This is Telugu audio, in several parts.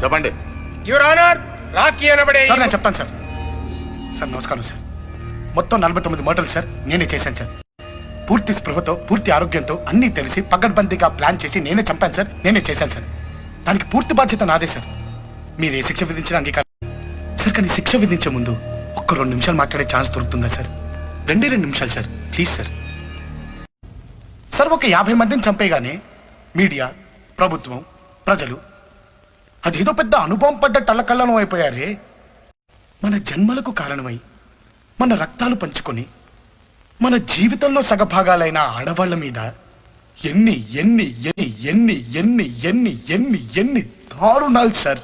చెప్పండి. యువర్ ఆనర్, రాకీ అనబడే సార్ నేను చెప్తాను సార్. సార్ నమస్కారం సార్. మొత్తం 49 మర్డర్లు సార్ నేనే చేశాను సార్. పూర్తి స్పృహతో, పూర్తి ఆరోగ్యంతో, అన్నీ తెలిసి పగడ్బందీగా ప్లాన్ చేసి నేనే చంపాను సార్. నేనే చేశాను సార్. దానికి పూర్తి బాధ్యత నాదే సార్. మీరు ఏ శిక్ష విధించిన అంగీకారం సార్. కానీ శిక్ష విధించే ముందు ఒక్క 2 నిమిషాలు మాట్లాడే ఛాన్స్ దొరుకుతుందా సార్? 2 నిమిషాలు సార్, ప్లీజ్ సార్. సార్ ఒక 50 మందిని చంపేగానే మీడియా, ప్రభుత్వం, ప్రజలు అదేదో పెద్ద అనుభవం పడ్డ టల్లకల్లం అయిపోయారే. మన జన్మలకు కారణమై మన రక్తాలు పంచుకొని మన జీవితంలో సగభాగాలైన ఆడవాళ్ల మీద ఎన్ని ఎన్ని ఎన్ని ఎన్ని ఎన్ని ఎన్ని ఎన్ని ఎన్ని దారుణాలు సార్.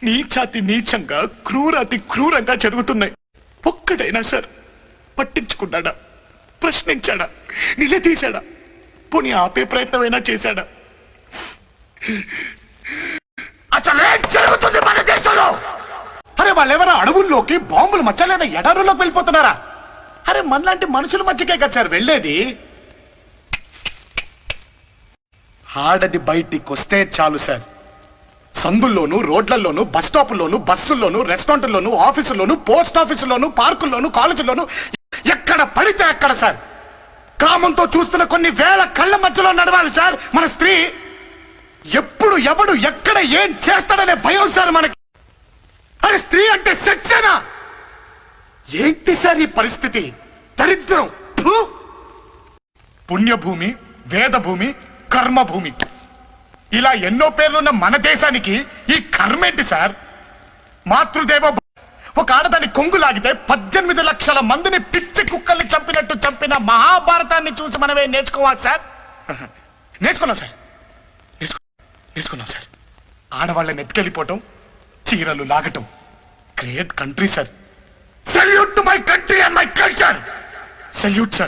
నీచాతి నీచంగా, క్రూరాతి క్రూరంగా జరుగుతున్నాయి. ఒక్కడైనా సార్ పట్టించుకున్నాడా? ప్రశ్నించాడా? నిలదీశాడా? పోనీ ఆపే ప్రయత్నమైనా చేశాడా? అసలు ఏం జరుగుతుంది మన దేశంలో? అరే వాళ్ళెవరో అడవుల్లోకి బాంబులు మచ్చలేదా ఎడారుల్లోకి వెళ్ళిపోతున్నారా? అరే మనలాంటి మనుషుల మధ్యకే కదా సార్ వెళ్ళేది. ఆడది బయటికి వస్తే చాలు సార్, సందుల్లోనూ, రోడ్లలోనూ, బస్ స్టాపుల్లోనూ, బస్సుల్లోనూ, రెస్టారెంట్లోనూ, ఆఫీసుల్లోనూ, పోస్ట్ ఆఫీసుల్లోనూ, పార్కుల్లోనూ, కాలేజీల్లోనూ, ఎక్కడ పడితే అక్కడ సార్ కామంతో చూస్తున్న కొన్ని వేల కళ్ళ మధ్యలో నడవాలి సార్ మన స్త్రీ. ఎప్పుడు ఎవడు ఎక్కడ ఏం చేస్తాడనే భయం సార్ మనకి. అరే స్త్రీ అంటే సెక్సేనా? ఏంటి సార్ ఈ పరిస్థితి? దరిద్రం. పుణ్యభూమి, వేదభూమి, కర్మభూమి, ఇలా ఎన్నో పేర్లున్న మన దేశానికి ఈ కర్మేంటి సార్? మాతృదేవ ఒక ఆడదాన్ని కొంగు లాగితే 18 లక్షల మందిని పిచ్చి కుక్కల్ని చంపినట్టు చంపిన మహాభారతాన్ని చూసి మనమే నేర్చుకోవాలి సార్. నేర్చుకున్నాం సార్, నేర్చుకున్నాం సార్. ఆడవాళ్ళని ఎత్తుకెళ్ళిపోవటం, చీరలు లాగటం. Great country sir. Salute to my country and my culture. Salute sir.